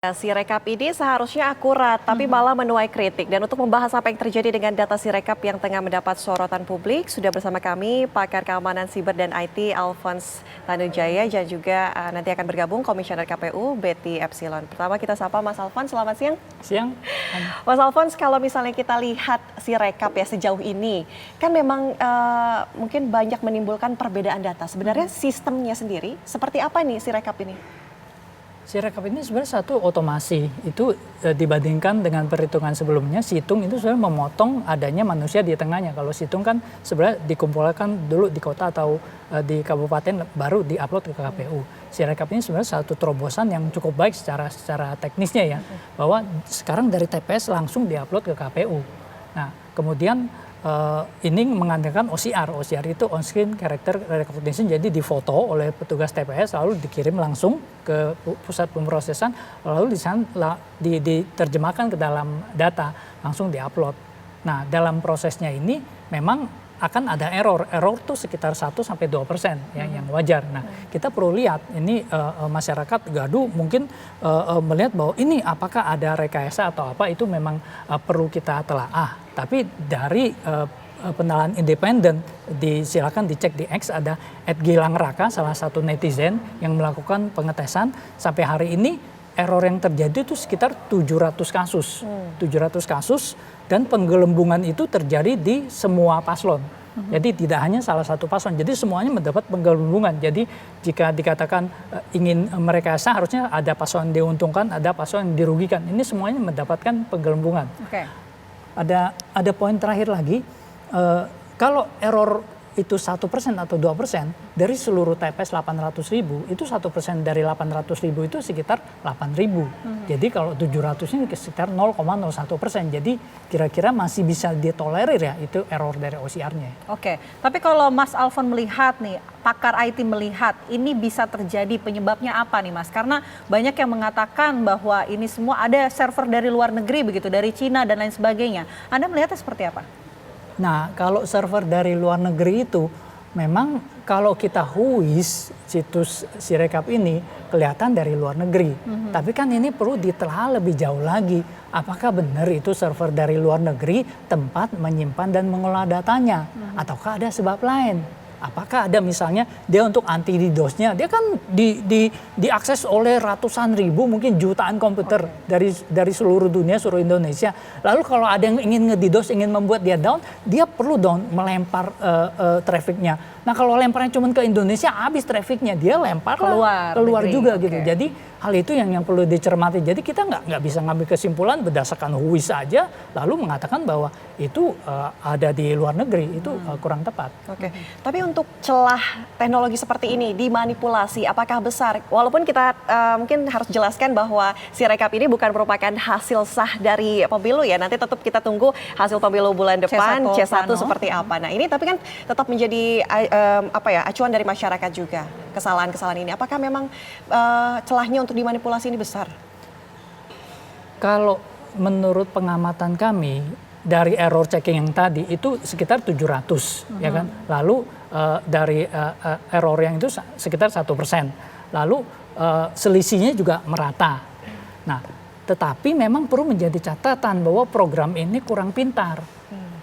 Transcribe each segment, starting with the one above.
Sirekap ini seharusnya akurat, tapi malah menuai kritik. Dan untuk membahas apa yang terjadi dengan data Sirekap yang tengah mendapat sorotan publik, sudah bersama kami pakar keamanan siber dan IT Alphonse Tanujaya, dan juga nanti akan bergabung Komisioner KPU Betty Epsilon. Pertama kita sapa Mas Alphonse, selamat siang. Siang. Mas Alphonse, kalau misalnya kita lihat Sirekap ya sejauh ini, kan memang mungkin banyak menimbulkan perbedaan data. Sebenarnya sistemnya sendiri, seperti apa nih Sirekap ini? Sirekap ini sebenarnya satu otomasi, itu dibandingkan dengan perhitungan sebelumnya, situng itu sebenarnya memotong adanya manusia di tengahnya. Kalau situng kan sebenarnya dikumpulkan dulu di kota atau di kabupaten baru diupload ke KPU. Sirekap ini sebenarnya satu terobosan yang cukup baik secara teknisnya ya, bahwa sekarang dari TPS langsung diupload ke KPU. Nah kemudian ini mengandalkan OCR itu on screen character recognition, jadi difoto oleh petugas TPS lalu dikirim langsung ke pusat pemrosesan, lalu di sana diterjemahkan ke dalam data, langsung diupload. Nah dalam prosesnya ini memang akan ada error tuh sekitar 1-2% ya, yang wajar. Nah kita perlu lihat ini masyarakat gaduh mungkin melihat bahwa ini apakah ada rekayasa atau apa, itu memang perlu kita telaah. Tapi dari penilaian independen silakan dicek di X, ada @gilangraka salah satu netizen yang melakukan pengetesan sampai hari ini error yang terjadi itu sekitar 700 kasus. 700 kasus dan penggelembungan itu terjadi di semua paslon. Jadi tidak hanya salah satu paslon, jadi semuanya mendapat penggelembungan. Jadi jika dikatakan ingin merekayasa, harusnya ada paslon yang diuntungkan, ada paslon yang dirugikan. Ini semuanya mendapatkan penggelembungan. Ada poin terakhir lagi, kalau error itu 1% atau 2% dari seluruh TPS 800.000, itu 1% dari 800.000 itu sekitar 8.000. Jadi kalau 700-nya sekitar 0,01%. Jadi kira-kira masih bisa ditolerir ya, itu error dari OCR-nya. Oke, tapi kalau Mas Alphonse melihat nih, pakar IT melihat ini bisa terjadi, penyebabnya apa nih Mas? Karena banyak yang mengatakan bahwa ini semua ada server dari luar negeri begitu, dari Cina dan lain sebagainya. Anda melihatnya seperti apa? Nah, kalau server dari luar negeri itu memang kalau kita huis situs Sirekap ini kelihatan dari luar negeri. Tapi kan ini perlu ditelaah lebih jauh lagi. Apakah benar itu server dari luar negeri tempat menyimpan dan mengelola datanya? Ataukah ada sebab lain? Apakah ada misalnya dia untuk anti DDoS-nya, dia kan diakses oleh ratusan ribu, mungkin jutaan komputer dari seluruh dunia, seluruh Indonesia. Lalu kalau ada yang ingin nge-DDoS, ingin membuat dia down, dia perlu down melempar trafficnya. Nah kalau lemparnya cuma ke Indonesia, habis trafficnya, dia lempar keluar juga gitu. Jadi hal itu yang perlu dicermati. Jadi kita nggak bisa ngambil kesimpulan berdasarkan huis saja lalu mengatakan bahwa itu ada di luar negeri, itu kurang tepat. Oke, tapi untuk celah teknologi seperti ini dimanipulasi, apakah besar? Walaupun kita mungkin harus jelaskan bahwa Sirekap ini bukan merupakan hasil sah dari pemilu ya. Nanti tetap kita tunggu hasil pemilu bulan depan C1 seperti apa. Nah ini tapi kan tetap menjadi acuan dari masyarakat juga, kesalahan-kesalahan ini. Apakah memang celahnya untuk dimanipulasi ini besar? Kalau menurut pengamatan kami dari error checking yang tadi itu sekitar 700 ya kan. Lalu dari error yang itu sekitar 1%. Lalu selisihnya juga merata. Nah, tetapi memang perlu menjadi catatan bahwa program ini kurang pintar.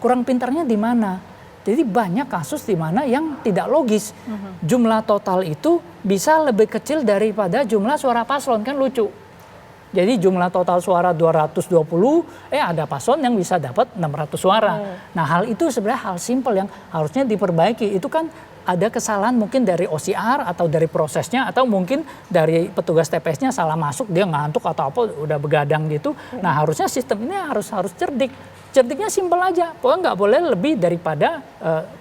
Kurang pintarnya di mana? Jadi banyak kasus di mana yang tidak logis. Jumlah total itu bisa lebih kecil daripada jumlah suara paslon, kan lucu. Jadi jumlah total suara 220, ada paslon yang bisa dapat 600 suara. Nah hal itu sebenarnya hal simpel yang harusnya diperbaiki. Itu kan ada kesalahan mungkin dari OCR atau dari prosesnya, atau mungkin dari petugas TPS-nya salah masuk, dia ngantuk atau apa, udah begadang gitu. Nah harusnya sistem ini harus cerdik. Cerdiknya simpel aja, pokoknya nggak boleh lebih daripada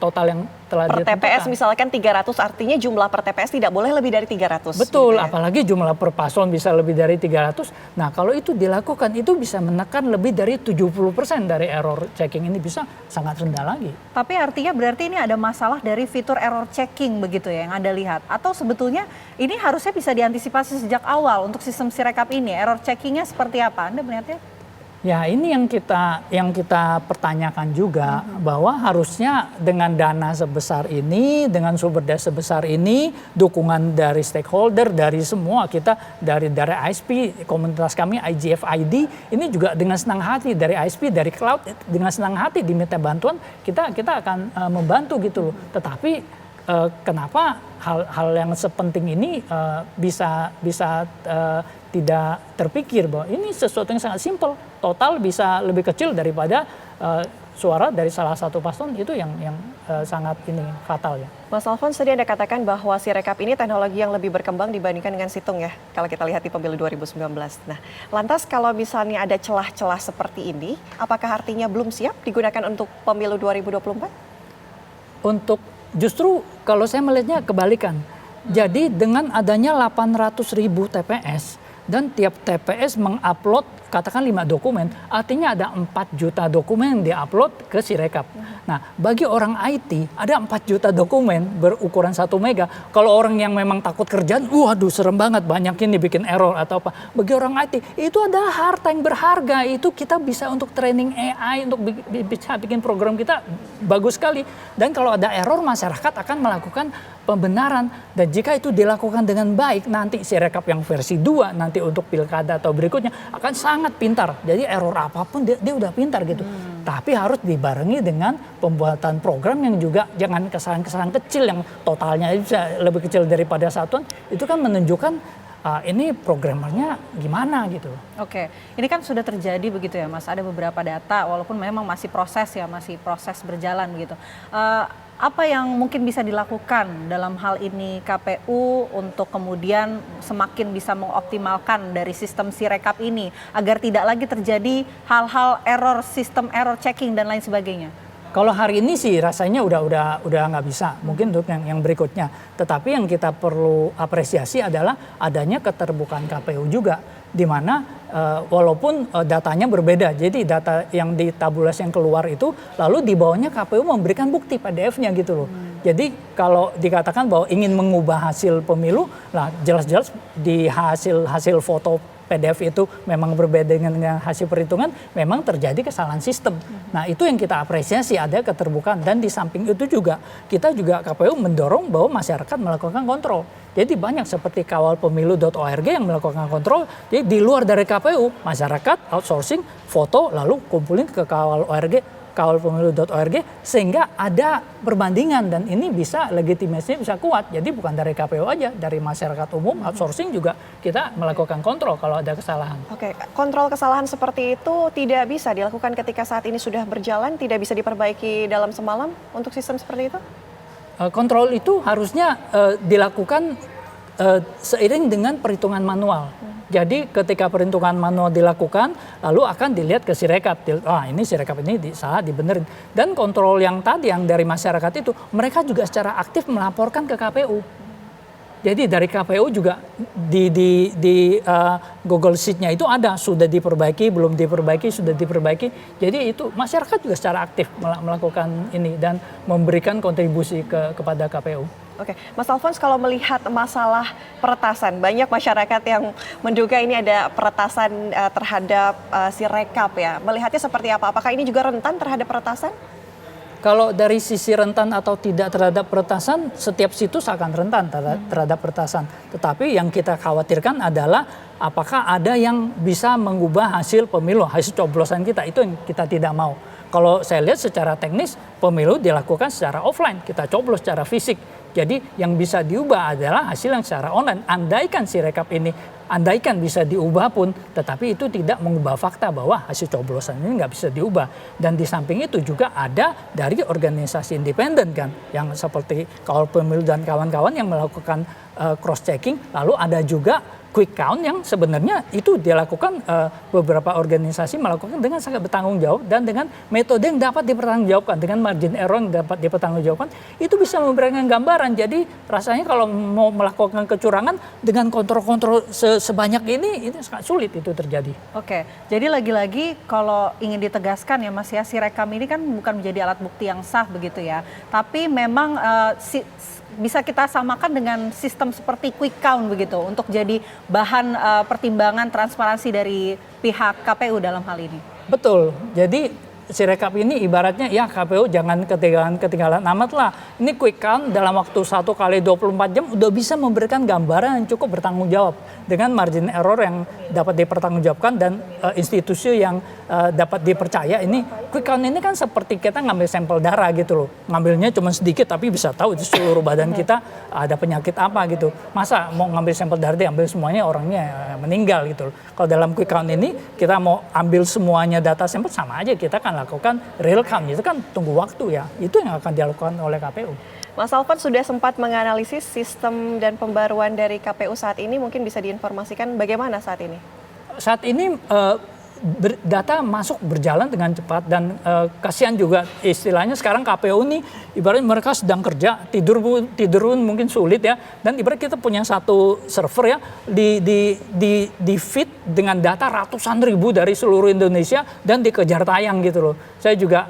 total yang telah ditentukan. Per TPS misalkan 300, artinya jumlah per TPS tidak boleh lebih dari 300. Betul, gitu ya? Apalagi jumlah per paslon bisa lebih dari 300. Nah kalau itu dilakukan, itu bisa menekan lebih dari 70% dari error checking ini, bisa sangat rendah lagi. Tapi artinya berarti ini ada masalah dari fitur error checking begitu ya yang Anda lihat? Atau sebetulnya ini harusnya bisa diantisipasi sejak awal untuk sistem Sirekap ini? Error checkingnya seperti apa? Anda melihatnya? Ya ini yang kita pertanyakan juga bahwa harusnya dengan dana sebesar ini, dengan sumber daya sebesar ini, dukungan dari stakeholder, dari semua kita dari ISP, komunitas kami IGF ID ini juga dengan senang hati dari ISP, dari cloud dengan senang hati diminta bantuan kita akan membantu gitu loh. Tetapi kenapa hal yang sepenting ini bisa tidak terpikir bahwa ini sesuatu yang sangat simpel, total bisa lebih kecil daripada suara dari salah satu paslon, itu yang sangat ini fatal ya. Mas Alfons, tadi Anda katakan bahwa Sirekap ini teknologi yang lebih berkembang dibandingkan dengan Situng ya, kalau kita lihat di pemilu 2019. Nah, lantas kalau misalnya ada celah-celah seperti ini, apakah artinya belum siap digunakan untuk pemilu 2024? Justru kalau saya melihatnya kebalikan. Jadi dengan adanya 800.000 TPS dan tiap TPS mengupload katakan 5 dokumen, artinya ada 4 juta dokumen yang diupload ke Sirekap. Nah, bagi orang IT ada 4 juta dokumen berukuran 1 mega. Kalau orang yang memang takut kerjaan, waduh serem banget, banyak ini bikin error atau apa. Bagi orang IT itu adalah harta yang berharga, itu kita bisa untuk training AI, untuk bisa bikin program kita bagus sekali. Dan kalau ada error, masyarakat akan melakukan pembenaran, dan jika itu dilakukan dengan baik, nanti Sirekap yang versi 2 nanti untuk pilkada atau berikutnya akan sangat pintar. Jadi error apapun dia udah pintar gitu. Tapi harus dibarengi dengan pembuatan program yang juga jangan kesalahan-kesalahan kecil yang totalnya bisa lebih kecil daripada satuan. Itu kan menunjukkan ini programmernya gimana gitu. Oke, ini kan sudah terjadi begitu ya Mas, ada beberapa data walaupun memang masih proses ya, masih proses berjalan begitu. Apa yang mungkin bisa dilakukan dalam hal ini KPU untuk kemudian semakin bisa mengoptimalkan dari sistem Sirekap ini agar tidak lagi terjadi hal-hal error, sistem error checking dan lain sebagainya? Kalau hari ini sih rasanya udah nggak bisa, mungkin untuk yang berikutnya. Tetapi yang kita perlu apresiasi adalah adanya keterbukaan KPU juga, di mana walaupun datanya berbeda. Jadi data yang di tabulasi yang keluar itu lalu di bawahnya KPU memberikan bukti PDF-nya gitu loh. Jadi kalau dikatakan bahwa ingin mengubah hasil pemilu, lah jelas-jelas di hasil foto PDF itu memang berbeda dengan hasil perhitungan, memang terjadi kesalahan sistem. Nah itu yang kita apresiasi, ada keterbukaan. Dan di samping itu juga kita juga KPU mendorong bahwa masyarakat melakukan kontrol. Jadi banyak seperti kawalpemilu.org yang melakukan kontrol. Jadi di luar dari KPU, masyarakat outsourcing foto lalu kumpulin ke kawalpemilu.org sehingga ada perbandingan, dan ini bisa legitimasinya bisa kuat. Jadi bukan dari KPU aja, dari masyarakat umum outsourcing juga kita melakukan kontrol kalau ada kesalahan. Oke, kontrol kesalahan seperti itu tidak bisa dilakukan ketika saat ini sudah berjalan, tidak bisa diperbaiki dalam semalam untuk sistem seperti itu? Kontrol itu harusnya dilakukan seiring dengan perhitungan manual. Jadi ketika perhitungan manual dilakukan, lalu akan dilihat ke Sirekap. Ini Sirekap ini salah, dibenerin. Dan kontrol yang tadi yang dari masyarakat itu, mereka juga secara aktif melaporkan ke KPU. Jadi dari KPU juga di Google Sheet-nya itu ada, sudah diperbaiki, belum diperbaiki, sudah diperbaiki. Jadi itu masyarakat juga secara aktif melakukan ini dan memberikan kontribusi kepada KPU. Oke, Mas Alfons, kalau melihat masalah peretasan, banyak masyarakat yang menduga ini ada peretasan terhadap Sirekap ya. Melihatnya seperti apa? Apakah ini juga rentan terhadap peretasan? Kalau dari sisi rentan atau tidak terhadap peretasan, setiap situs akan rentan terhadap peretasan. Tetapi yang kita khawatirkan adalah apakah ada yang bisa mengubah hasil pemilu, hasil coblosan kita, itu yang kita tidak mau. Kalau saya lihat secara teknis, pemilu dilakukan secara offline, kita coblos secara fisik. Jadi yang bisa diubah adalah hasil yang secara online. Andaikan Sirekap ini, andaikan bisa diubah pun, tetapi itu tidak mengubah fakta bahwa hasil coblosan ini nggak bisa diubah. Dan di samping itu juga ada dari organisasi independen kan, yang seperti Kawal Pemilu dan kawan-kawan yang melakukan cross-checking. Lalu ada juga quick count yang sebenarnya itu dilakukan beberapa organisasi melakukan dengan sangat bertanggung jawab dan dengan metode yang dapat dipertanggungjawabkan, dengan margin error yang dapat dipertanggungjawabkan, itu bisa memberikan gambaran. Jadi rasanya kalau mau melakukan kecurangan dengan kontrol-kontrol sebanyak ini sangat sulit itu terjadi. Oke, jadi lagi-lagi kalau ingin ditegaskan ya Mas ya, Sirekap ini kan bukan menjadi alat bukti yang sah begitu ya, tapi memang bisa kita samakan dengan sistem seperti quick count begitu untuk jadi bahan pertimbangan transparansi dari pihak KPU dalam hal ini. Betul. Jadi Sirekap ini ibaratnya ya KPU jangan ketinggalan amat lah. Ini quick count dalam waktu 1 kali 24 jam udah bisa memberikan gambaran yang cukup bertanggung jawab dengan margin error yang dapat dipertanggungjawabkan dan institusi yang dapat dipercaya. Ini quick count ini kan seperti kita ngambil sampel darah gitu loh. Ngambilnya cuma sedikit tapi bisa tahu di seluruh badan kita ada penyakit apa gitu. Masa mau ngambil sampel darah diambil semuanya orangnya meninggal gitu loh. Kalau dalam quick count ini kita mau ambil semuanya data sampel sama aja kita kan lakukan real count, itu kan tunggu waktu ya, itu yang akan dilakukan oleh KPU. Mas Alfon sudah sempat menganalisis sistem dan pembaruan dari KPU saat ini, mungkin bisa diinformasikan bagaimana saat ini? Saat ini data masuk berjalan dengan cepat dan kasihan juga istilahnya sekarang KPU ini ibaratnya mereka sedang kerja tidur pun mungkin sulit ya, dan ibarat kita punya satu server ya di feed dengan data ratusan ribu dari seluruh Indonesia dan dikejar tayang gitu loh. Saya juga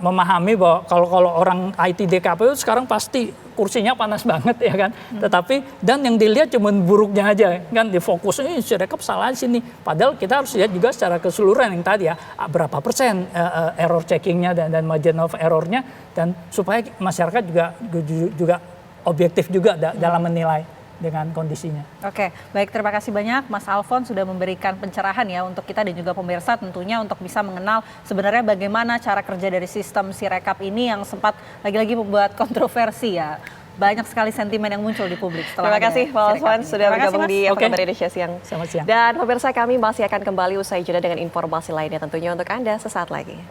memahami bahwa kalau orang IT di KPU sekarang pasti kursinya panas banget ya kan. Tetapi dan yang dilihat cuma buruknya aja kan, difokus ini Sirekap salah di sini. Padahal kita harus lihat juga secara keseluruhan yang tadi ya, berapa persen error checkingnya dan margin of errornya, dan supaya masyarakat juga objektif juga dalam menilai dengan kondisinya. Oke, baik, terima kasih banyak Mas Alfon sudah memberikan pencerahan ya untuk kita dan juga pemirsa tentunya untuk bisa mengenal sebenarnya bagaimana cara kerja dari sistem Sirekap ini yang sempat lagi-lagi membuat kontroversi ya. Banyak sekali sentimen yang muncul di publik setelah. Terima kasih Pak Alfon sudah bergabung di Apa Kabar Indonesia Siang. Selamat siang. Dan pemirsa, kami masih akan kembali usai jeda dengan informasi lainnya tentunya untuk Anda sesaat lagi.